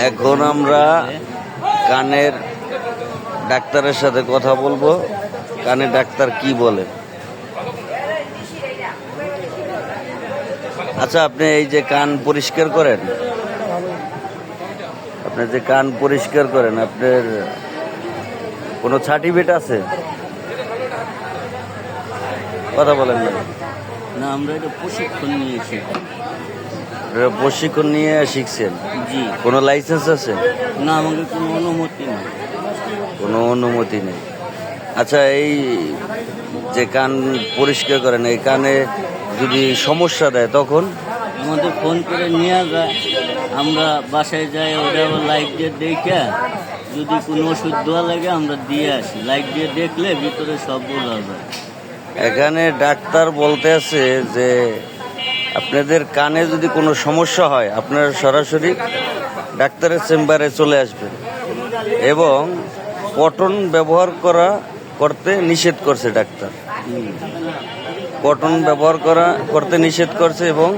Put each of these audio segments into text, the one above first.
এখন আমরা কানের ডাক্তারের সাথে কথা বলবো। কানের ডাক্তার কি বলে। আচ্ছা, আপনি এই যে কান পরিষ্কার করেন, আপনি যে কান পরিষ্কার করেন, আপনার কোনো সার্টিফিকেট আছে? কথা বলেন না। না, আমরা এটা প্রশিক্ষণ নিয়েছি। প্রশিক্ষণ নিয়ে শিখছেন? জি। কোনো লাইসেন্স আছে? না, আমাদের কোনো অনুমতি নেই। কোনো অনুমতি নেই। আচ্ছা, এই যে কান পরিষ্কার করেন, এই কানে যদি সমস্যা দেয় তখন? আমাদের ফোন করে নিয়ে যায়, আমরা বাসায় যাই, ওটা আবার লাইট দিয়ে দেখে যদি কোনো ওষুধ দেওয়া লাগে আমরা দিয়ে আসি। লাইট দিয়ে দেখলে ভিতরে সব বোঝা যায়। এখানে ডাক্তার বলতে আছে যে আপনাদের কানে যদি কোনো সমস্যা হয় আপনারা সরাসরি ডাক্তারের চেম্বারে চলে আসবেন, এবং কটন ব্যবহার করতে নিষেধ করছে ডাক্তার। কটন ব্যবহার করতে নিষেধ করছে, এবং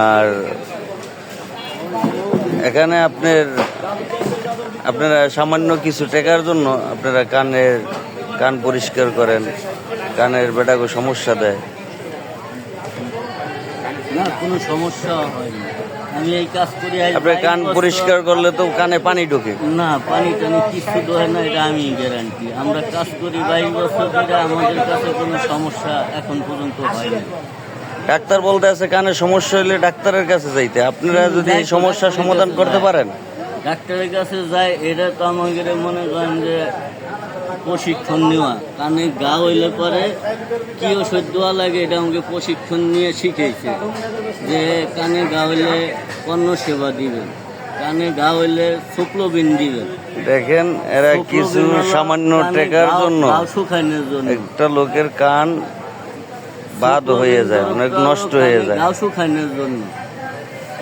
আর এখানে আপনারা সামান্য কিছু টাকার জন্য আপনারা কান পরিষ্কার করেন, কানের বেটাকে সমস্যা দেয়। না, কোনো সমস্যা হয়নি। আমি এই কাজ করি। আপনার কান পরিষ্কার করলে তো কানে পানি ঢোকে? না, পানি টানি কিছু হয় না, এটা আমি গ্যারান্টি। আমরা কাজ করি 22 বছর ধরে, আমাদের কাছে কোনো সমস্যা এখন পর্যন্ত হয়নি। ডাক্তার বলতে আছে কানে সমস্যা হলে ডাক্তারের কাছে যাইতে। আপনারা যদি এই সমস্যার সমাধান করতে পারেন, ডাক্তারের কাছে যায়। এটা তো আমাদের মনে করেন যে প্রশিক্ষণ নেওয়া। কানে গা হইলে পরে কি ওষুধ দেওয়া লাগে এটা আমাকে প্রশিক্ষণ নিয়ে শিখেছে। যে কানে গা হইলে কর্ণ সেবা দিবেন, কানে গা হইলে শুক্লবিন দিবেন। দেখেন, এরা কিছু সামান্য টাকার জন্য শুকানোর জন্য একটা লোকের কান বাদ হয়ে যায়, অনেক নষ্ট হয়ে যায়। গাও শুকানোর জন্য।